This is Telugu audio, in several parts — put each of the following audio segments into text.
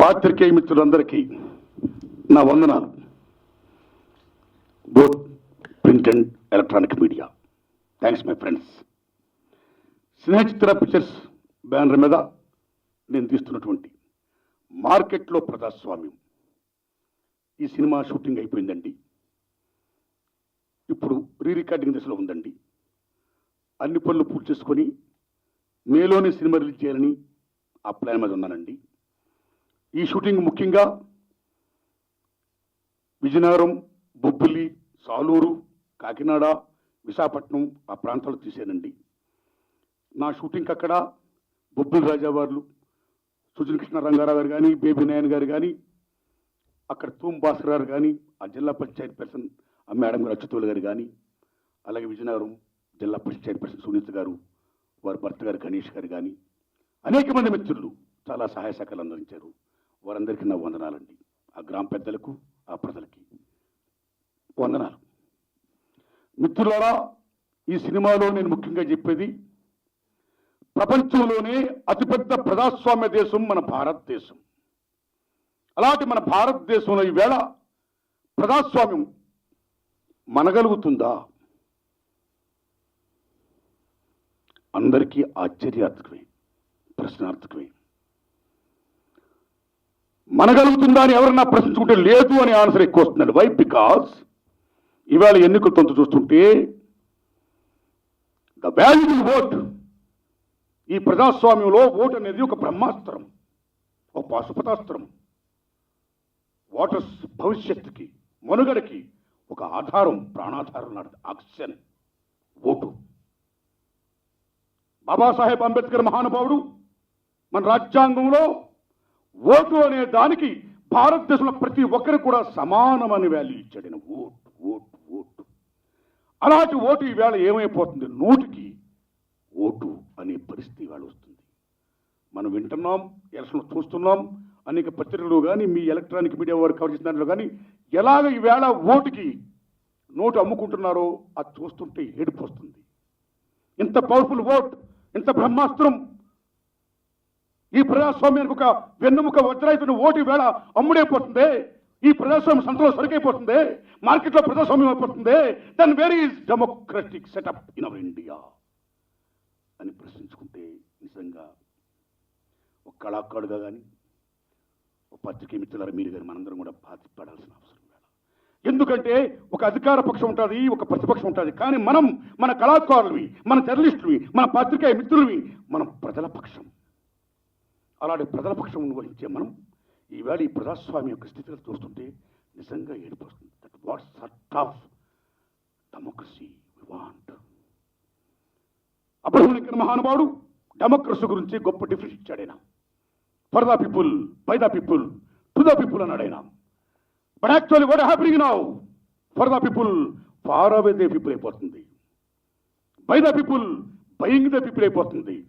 పాత్రికేయ మిత్రులందరికీ నా వందనాలు. Both print and electronic media. Thanks my friends. Snehachitra pictures banner మీద నేను తీస్తున్నటువంటి మార్కెట్లో ప్రజాస్వామ్యం ఈ సినిమా షూటింగ్ అయిపోయిందండి. ఇప్పుడు రీ రికార్డింగ్ దశలో ఉందండి. అన్ని పనులు పూర్తి చేసుకొని మేలోనే సినిమా రిలీజ్ చేయాలని ఆ ప్లాన్ మీద ఉన్నానండి. ఈ షూటింగ్ ముఖ్యంగా విజయనగరం, బొబ్బిలి, సాలూరు, కాకినాడ, విశాఖపట్నం ఆ ప్రాంతాలు తీసానండి. నా షూటింగ్కి అక్కడ బొబ్బిలి రాజావార్లు, సుజన కృష్ణ రంగారావు గారు కానీ, బేబీ నాయన్ గారు కానీ, అక్కడ తూమ్ భాస్కర్ గారు కానీ, ఆ జిల్లా పరిషత్ చైర్పర్సన్ మేడం గారు అచ్యుతోలు గారు కానీ, అలాగే విజయనగరం జిల్లా పరిషత్ చైర్పర్సన్ సునీత గారు, వారి భర్త గారు గణేష్ గారు కానీ, అనేక మంది మిత్రులు చాలా సహాయ సహకారాలు అందించారు. వారందరికీ నా వందనాలండి. ఆ గ్రామ పెద్దలకు, ఆ ప్రజలకి వందనాలు. మిత్రులారా, ఈ సినిమాలో నేను ముఖ్యంగా చెప్పేది, ప్రపంచంలోనే అతిపెద్ద ప్రజాస్వామ్య దేశం మన భారతదేశం. అలాంటి మన భారతదేశంలో ఈవేళ ప్రజాస్వామ్యం మనగలుగుతుందా? అందరికీ ఆశ్చర్యార్థకమే, ప్రశ్నార్థకమే. మనగలుగుతుందా అని ఎవరన్నా ప్రశ్నించుకుంటే లేదు అని ఆన్సర్ ఎక్కువ వస్తుందండి. వై? బికాజ్ ఇవాళ ఎన్నికల తొంత చూస్తుంటే ద వాల్యుబుల్ ఓట్, ఈ ప్రజాస్వామ్యంలో ఓటు అనేది ఒక బ్రహ్మాస్త్రం, ఒక పాశుపతాస్త్రం. ఓటర్స్ భవిష్యత్తుకి, మనుగడకి ఒక ఆధారం, ప్రాణాధారం లాంటిది ఆక్సిజన్ ఓటు. బాబాసాహెబ్ అంబేద్కర్ మహానుభావుడు మన రాజ్యాంగంలో ఓటు అనే దానికి భారతదేశంలో ప్రతి ఒక్కరు కూడా సమానమని వాల్యూ ఇచ్చాడు. Vote vote vote. అలాంటి ఓటు ఈవేళ ఏమైపోతుంది? నోటికి ఓటు అనే పరిస్థితి ఇవాళ వస్తుంది. మనం వింటున్నాం, ఎలక్షన్ చూస్తున్నాం, అనేక పత్రికలు కానీ, మీ ఎలక్ట్రానిక్ మీడియా వారు కవర్ చేసిన దాంట్లో కానీ ఎలాగ ఈవేళ ఓటుకి నోటు అమ్ముకుంటున్నారో అది చూస్తుంటే ఏడుపు వస్తుంది. ఇంత పవర్ఫుల్ ఓట్, ఇంత బ్రహ్మాస్త్రం, ఈ ప్రజాస్వామ్యానికి ఒక వెన్నుముక వజ్రాయుతున్న ఓటు వేళ అమ్ముడైపోతుంది. ఈ ప్రజాస్వామ్యం సంతలో సరికైపోతుంది, మార్కెట్లో ప్రజాస్వామ్యం అయిపోతుంది. Then where is democratic setup in our India అని ప్రశ్నించుకుంటే నిజంగా ఒక కళాకారుడుగా కానీ, ఒక పత్రికే మిత్రులారా మీరు కానీ మనందరం కూడా బాధపడాల్సిన అవసరం వేళ. ఎందుకంటే ఒక అధికార పక్షం ఉంటుంది, ఒక ప్రతిపక్షం ఉంటుంది. కానీ మనం మన కళాకారులవి, మన జర్నలిస్టులవి, మన పత్రికా మిత్రులవి, మనం ప్రజల పక్షం. అలాంటి ప్రజల పక్షం వహించే మనం ఈవేళ ఈ ప్రజాస్వామ్య యొక్క స్థితిలో చూస్తుంటే నిజంగా ఏడిపోతుంది. That what sort of democracy we want. Abraham Lincoln మహానుభావుడు డెమోక్రసీ గురించి గొప్ప డిఫరెన్స్ ఇచ్చాడు. ఆయన for the people, by the people, to the people అన్నాడు ఆయన. But actually what happening now? For the people, far away the people అయిపోతుంది. By the people, buying the people అయిపోతుంది.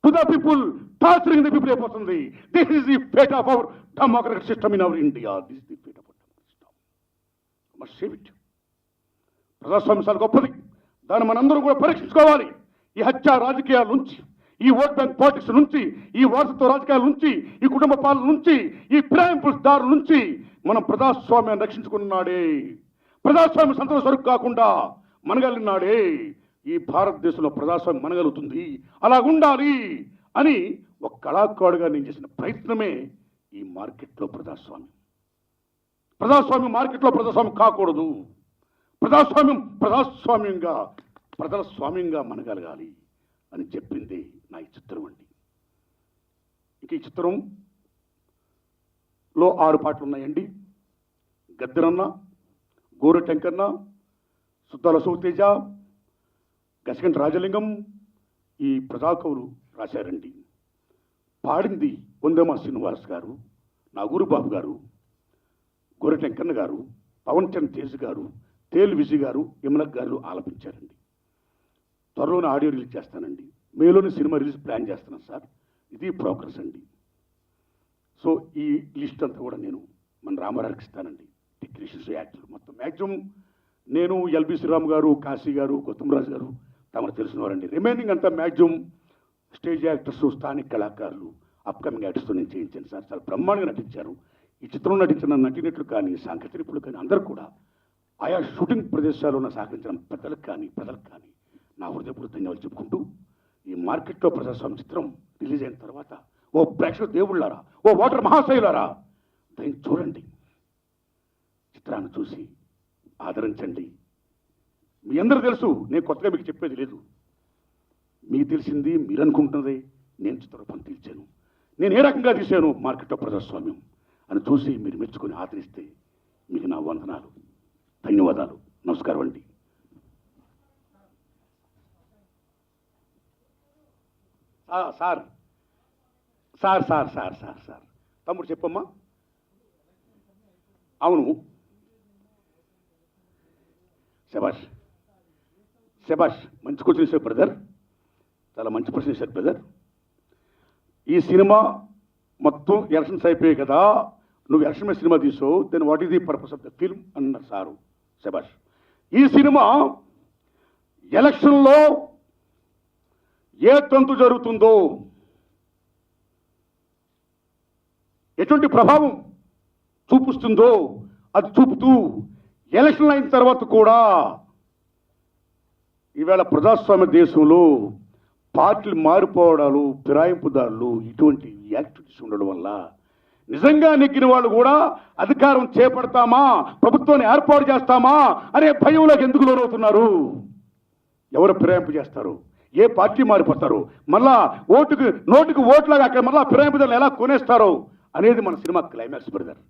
To the people, torturing the people అయిపోతుంది. This is the fate of our democratic system in our India. This is the fate of our democratic system. Must save it. ప్రజాస్వామ్యం చాలా గొప్పది, దాన్ని మనందరూ కూడా పరీక్షించుకోవాలి. ఈ హత్య రాజకీయాల నుంచి, ఈ ఓట్ బ్యాంక్ పాలిటిక్స్ నుంచి, ఈ వారసత్వ రాజకీయాల నుంచి, ఈ కుటుంబ పాలన నుంచి, ఈ ఫిరాయింపుదారుల నుంచి మనం ప్రజాస్వామ్యాన్ని రక్షించుకున్నాడే, ప్రజాస్వామ్యం సంతలో సరుకు కాకుండా మనగలిగినాడే, ఈ భారతదేశంలో ప్రజాస్వామ్యం మనగలుగుతుంది, అలా ఉండాలి అని ఒక కళాకారుడుగా నేను చేసిన ప్రయత్నమే ఈ మార్కెట్లో ప్రజాస్వామ్యం. ప్రజాస్వామ్యం మార్కెట్లో ప్రజాస్వామ్యం కాకూడదు. ప్రజాస్వామ్యం ప్రజాస్వామ్యంగా, ప్రజల స్వామ్యంగా మనగలగాలి అని చెప్పింది నా ఈ చిత్రం అండి. ఇక ఈ చిత్రంలో 6 పాటలు ఉన్నాయండి. గద్దరన్న, గోరె టెంకన్న, సుద్దాల సౌతేజ, గసగంటి రాజలింగం ఈ ప్రజాకవులు రాశారండి. పాడింది వందేమా శ్రీనివాస్ గారు, నాగూరు బాబు గారు, గోరె టెంకన్న గారు, పవన్ చంద్ర తేజ్ గారు, తేలు విజయ్ గారు, యమునక్ గారు ఆలపించారండి. త్వరలోనే ఆడియో రిలీజ్ చేస్తానండి. మేలోనే సినిమా రిలీజ్ ప్లాన్ చేస్తున్నాను సార్. ఇది ప్రోగ్రెస్ అండి. సో ఈ లిస్ట్ అంతా కూడా నేను మన రామారావుకి ఇస్తానండి. టెక్నీషియన్స్, యాక్టర్లు మొత్తం మ్యాక్సిమం నేను, ఎల్బి శ్రీరామ్ గారు, కాశీ గారు, గౌతమరాజు గారు తమకు తెలిసిన వారండి. రిమైనింగ్ అంతా మ్యాక్సిమం స్టేజ్ యాక్టర్స్, స్థానిక కళాకారులు, అప్కమింగ్ యాక్టర్స్తో నేను చేయించాను సార్. చాలా బ్రహ్మాండంగా నటించారు. ఈ చిత్రంలో నటించిన నటినట్లు కానీ సాంకేతిక నిపుణులు కానీ అందరూ కూడా ఆయా షూటింగ్ ప్రదేశాల్లో ఉన్న సహకరించిన పెద్దలకు కానీ ప్రజలకు కానీ నా హృదయపూర్వక ధన్యవాదాలు చెప్పుకుంటూ, ఈ మార్కెట్లో ప్రజాస్వామ్య చిత్రం రిలీజ్ అయిన తర్వాత ఓ ప్రేక్షక దేవుళ్ళారా, ఓ ఓటర్ మహాశయులారా, దాన్ని చూడండి, చిత్రాన్ని చూసి ఆదరించండి. మీ అందరూ తెలుసు, నేను కొత్తగా మీకు చెప్పేది లేదు. మీకు తెలిసింది మీరు అనుకుంటున్నది నేను చిత్రరూపం తీర్చాను. నేను ఏ రకంగా తీశాను మార్కెట్లో ప్రజాస్వామ్యం అని చూసి మీరు మెచ్చుకొని ఆదరిస్తే మీకు నా వందనాలు, ధన్యవాదాలు, నమస్కారం అండి. Sir sir sir sir sir sir తమ్ముడు చెప్పమ్మా. అవును, శభాష్ శభాష్, మంచి క్వశ్చన్ వేశారు బ్రదర్, చాలా మంచి ప్రశ్న వేశారు బ్రదర్. ఈ సినిమా మొత్తం ఎలక్షన్స్ అయిపోయాయి కదా, నువ్వు ఎలక్షన్ మీద సినిమా తీసావు, then what is the purpose of the film అన్నారు సారు. శభాష్. ఈ సినిమా ఎలక్షన్లో ఏ తంతు జరుగుతుందో, ఎటువంటి ప్రభావం చూపిస్తుందో అది చూపుతూ ఎలక్షన్ అయిన తర్వాత కూడా ఈవేళ ప్రజాస్వామ్య దేశంలో పార్టీలు మారిపోవడాలు, ఫిరాయింపుదారులు, ఇటువంటి యాక్టివిటీస్ ఉండడం వల్ల నిజంగా నెగ్గిన వాళ్ళు కూడా అధికారం చేపడతామా, ప్రభుత్వాన్ని ఏర్పాటు చేస్తామా అనే భయంలోకి ఎందుకు లోనవుతున్నారు? ఎవరు ఫిరాయింపు చేస్తారు, ఏ పార్టీ మారిపోతారు, మళ్ళా నోటికి ఓట్లాగా అక్కడ మళ్ళా ఫిరాయింపుదారులు ఎలా కొనేస్తారో అనేది మన సినిమా క్లైమాక్స్ బ్రదర్.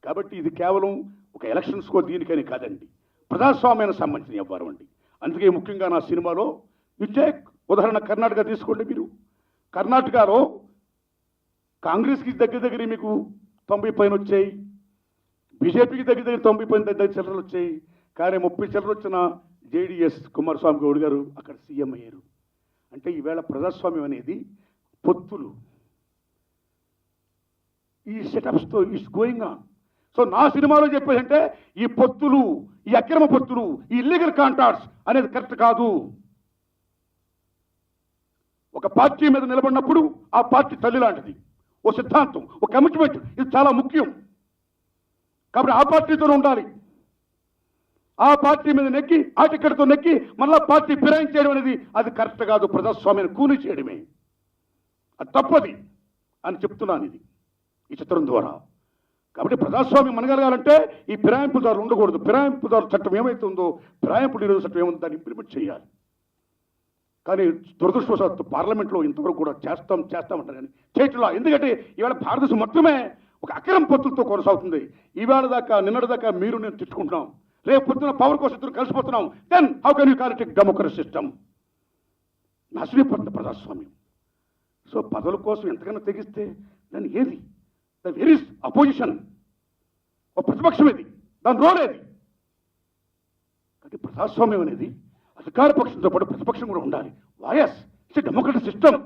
కాబట్టి ఇది కేవలం ఒక ఎలక్షన్స్కో దీనికని కాదండి, ప్రజాస్వామ్యానికి సంబంధించిన వ్యవహారం అండి. అందుకే ముఖ్యంగా నా సినిమాలో ఉదాహరణ కర్ణాటక తీసుకోండి. మీరు కర్ణాటకలో కాంగ్రెస్కి దగ్గర మీకు 90 పైన వచ్చాయి, బీజేపీకి దగ్గర 90 పైన చిల్లరలు వచ్చాయి. కానీ 30 చిల్లరలు వచ్చిన జేడీఎస్ కుమారస్వామి గౌడ్ గారు అక్కడ సీఎం అయ్యారు. అంటే ఈవేళ ప్రజాస్వామ్యం అనేది పొత్తులు, ఈ సెటప్స్తో ఇట్స్ గోయింగ్ ఆన్. సో నా సినిమాలో చెప్పేదంటే ఈ పొత్తులు, ఈ అక్రమ పొత్తులు, ఈ ఇల్లీగల్ కాంట్రాక్ట్స్ అనేది కరెక్ట్ కాదు. ఒక పార్టీ మీద నిలబడినప్పుడు ఆ పార్టీ తల్లి లాంటిది, ఓ సిద్ధాంతం, ఒక కమిట్మెంట్, ఇది చాలా ముఖ్యం. కాబట్టి ఆ పార్టీతోనే ఉండాలి. ఆ పార్టీ మీద నెక్కి ఆ టికెట్తో నెక్కి మళ్ళా పార్టీ ఫిరాయించేయడం అనేది అది కరెక్ట్ కాదు. ప్రజాస్వామ్యాన్ని కూని చేయడమే, అది తప్పది అని చెప్తున్నాను ఇది ఈ చిత్రం ద్వారా. కాబట్టి ప్రజాస్వామ్యం మనగలగాలంటే ఈ ఫిరాయింపుదారులు ఉండకూడదు. ఫిరాయింపుదారు చట్టం ఏమైతే ఉందో, ఫిరాయింపు నిరోధక చట్టం ఏముందో దాన్ని ఇంప్లిమెంట్ చేయాలి. కానీ దురదృష్టవశాత్తు పార్లమెంట్లో ఇంతవరకు కూడా చేస్తామంటారు కానీ చేయట్లా. ఎందుకంటే ఇవాళ భారతదేశం మొత్తమే ఒక అక్రమ పొత్తులతో కొనసాగుతుంది. ఈవేళ దాకా నిన్నటి దాకా మీరు నేను తిట్టుకుంటున్నాం, రేపు పొద్దున పవర్ కోసం ఇద్దరు కలిసిపోతున్నాం. Then how can you call it democracy system? నష్టపోతుంది ప్రజాస్వామ్యం. సో పదవుల కోసం ఎంతకన్నా తెగిస్తే దాన్ని ఏది, ద వెరీ అపోజిషన్, ఒక ప్రతిపక్షం ఏది, దాని రోల్ ఏది? కాబట్టి ప్రజాస్వామ్యం అనేది అధికార పక్షంతో పాటు ప్రతిపక్షం కూడా ఉండాలి. Voice it's democratic system.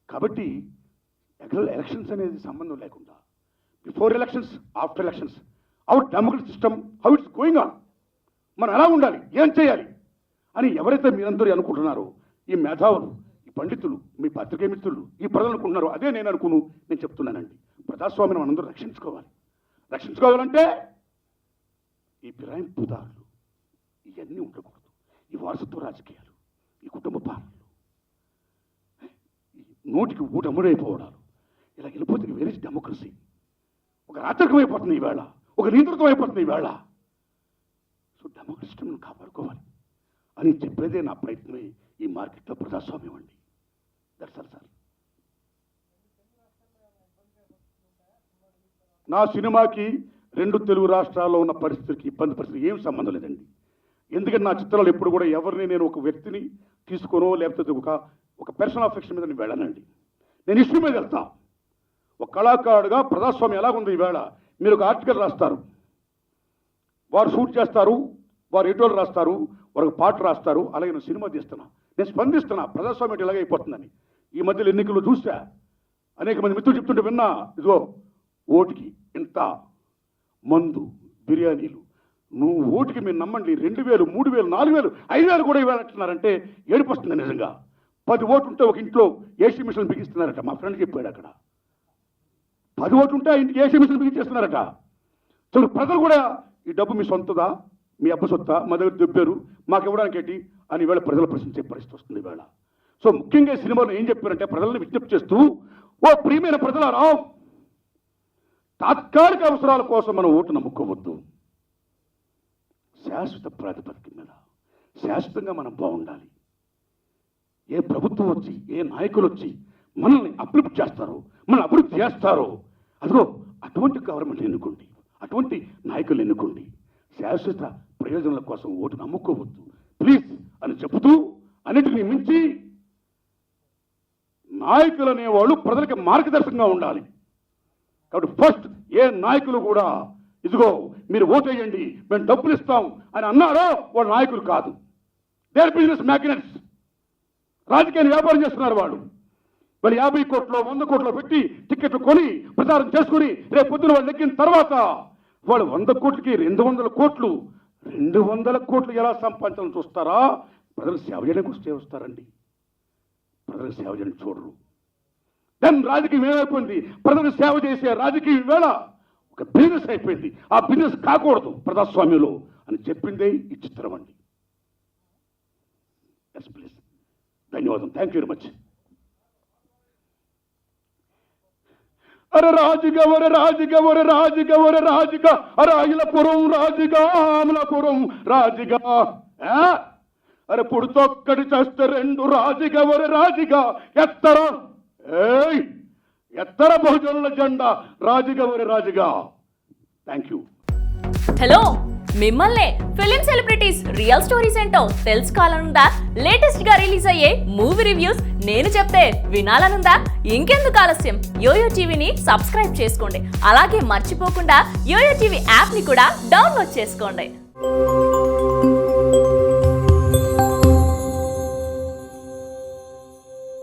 కాబట్టి ఎలక్షన్స్ అనేది సంబంధం లేకుండా before elections, after elections, hour democratic system how it's going on, మనం ఎలా ఉండాలి, ఏం చేయాలి అని ఎవరైతే మీరందరూ అనుకుంటున్నారో, ఈ మేధావులు, ఈ పండితులు, మీ పత్రికే మిత్రులు, ఈ ప్రజలు అనుకుంటున్నారో అదే నేను చెప్తున్నానండి. ప్రజాస్వామ్యం మనందరూ రక్షించుకోవాలంటే ఈ ఫిరాయింపుదారులు ఇవన్నీ ఉండకూడదు. ఈ వారసత్వ రాజకీయాలు, ఈ కుటుంబ పాలనలు, నోటికి ఊట అమ్ముడైపోవడాలు, ఇలా వెళ్ళిపోతే వేరే డెమోక్రసీ ఒక రాచరికం అయిపోతుంది ఈవేళ, ఒక నియంతృత్వం అయిపోతుంది ఈవేళ. సో డెమోక్రసీ సిస్టమ్ను కాపాడుకోవాలి అని చెప్పేదే నా ప్రయత్నమే ఈ మార్కెట్లో ప్రజాస్వామ్యం అండి. That's all sir. నా సినిమాకి 2 తెలుగు రాష్ట్రాల్లో ఉన్న పరిస్థితికి పరిస్థితి ఏం సంబంధం లేదండి. ఎందుకంటే నా చిత్రాలు ఎప్పుడు కూడా ఎవరిని నేను ఒక వ్యక్తిని తీసుకోనో లేకపోతే ఒక పర్సనల్ అఫెక్షన్ మీద నేను వెళ్ళానండి. నేను ఇష్యూ మీద వెళ్తా. ఒక కళాకారుడుగా ప్రజాస్వామ్యం ఎలాగుంది ఈవేళ, మీరు ఒక ఆర్టికల్ రాస్తారు, వారు షూట్ చేస్తారు, వారు ఎటోలు రాస్తారు, వారు ఒక పాట రాస్తారు, అలాగే నేను సినిమా తీస్తున్నా, నేను స్పందిస్తున్నా ప్రజాస్వామ్యం ఇలాగైపోతుందని. ఈ మధ్యలో ఎన్నికల్లో చూసా, అనేక మంది మిత్రులు చెప్తుంటే విన్నా, ఇదిగో ఓటుకి ఇంత మందు, బిర్యానీలు, నువ్వు ఓటుకి మీరు నమ్మండి 2000, 3000, 4000, 5000 కూడా ఇవ్వాలంటున్నారంటే ఏడుపు వస్తుంది నిజంగా. 10 ఓట్లు ఉంటే ఒక ఇంట్లో ఏసీ మిషన్ బిగిస్తున్నారట. మా ఫ్రెండ్ చెప్పాడు అక్కడ 10 ఓట్లు ఉంటే ఆ ఇంటికి ఏసీ మిషన్ బిగించేస్తున్నారట. సో ప్రజలు కూడా ఈ డబ్బు మీ సొంతదా, మీ అబ్బ సొత్తా, మా దగ్గర దొబ్బారు, మాకు ఇవ్వడానికి ఏంటి అని ఈవేళ ప్రజలు ప్రశ్నించే పరిస్థితి వస్తుంది ఈవేళ. సో ముఖ్యంగా ఈ సినిమాలో ఏం చెప్పారంటే ప్రజల్ని విజ్ఞప్తి చేస్తూ, ఓ ప్రియమైన ప్రజలారా, తాత్కాలిక అవసరాల కోసం మనం ఓటు నమ్ముకోవద్దు. శాశ్వత ప్రాతిపదిక మీద శాశ్వతంగా మనం బాగుండాలి. ఏ ప్రభుత్వం వచ్చి, ఏ నాయకులు వచ్చి మనల్ని అభివృద్ధి చేస్తారో, మనల్ని అభివృద్ధి చేస్తారో, అదిగో అటువంటి గవర్నమెంట్ ఎన్నుకోండి, అటువంటి నాయకులు ఎన్నుకోండి. శాశ్వత ప్రయోజనాల కోసం ఓటు నమ్ముకోవద్దు ప్లీజ్ అని చెబుతూ, అన్నిటినీ మించి నాయకులు అనేవాళ్ళు ప్రజలకి మార్గదర్శకంగా ఉండాలి. కాబట్టి ఫస్ట్ ఏ నాయకులు కూడా ఇదిగో మీరు ఓటేయండి, మేము డబ్బులు ఇస్తాం అని అన్నారో వాళ్ళ నాయకులు కాదు. Their business magnets. రాజకీయాన్ని వ్యాపారం చేస్తున్నారు వాళ్ళు. వాళ్ళు 50 కోట్లు 100 కోట్లు పెట్టి టికెట్లు కొని ప్రచారం చేసుకుని రేపు పొద్దున వాళ్ళు ఎక్కిన తర్వాత వాళ్ళు 100 కోట్లకి 200 కోట్లు 200 కోట్లు ఎలా సంపాదించాలని చూస్తారా? ప్రజలు సేవ చేయడానికి వస్తే వస్తారండి, ప్రజలు సేవ చేయడానికి చూడరు. దెన్ రాజకీయం ఏమైపోయింది? ప్రజలు సేవ చేసే రాజకీయం వేళ ఒక బిజినెస్ అయిపోయింది. ఆ బిజినెస్ కాకూడదు ప్రజాస్వామ్యంలో అని చెప్పిందే ఈ చిత్రం అండి. Yes please. ధన్యవాదం. Thank you very much. అరే రాజుగా ఒరే రాజుగా ఒరే రాజుగా ఒరే రాజుగా అరే అఖిలపురం రాజుగా అమలాపురం రాజుగా అరే పుడుతొక్కడి చేస్తే 2 రాజుగా ఒరే రాజుగా ఎత్తర బహుజనుల జెండా రాజుగా ఒరే రాజుగా. Thank you. హలో, మిమ్మల్ని ఫిలిం సెలబ్రిటీస్ రియల్ స్టోరీస్ ఏంటో తెలుసుకోవాలనుందా? లేటెస్ట్ గా రిలీజ్ అయ్యే మూవీ రివ్యూస్ నేను చెప్తే వినాలనుందా? ఇంకెందుకు ఆలస్యం, యోయో టీవీని సబ్స్క్రైబ్ చేసుకోండి. అలాగే మర్చిపోకుండా యోయో టీవీ యాప్ ని కూడా డౌన్లోడ్ చేసుకోండి.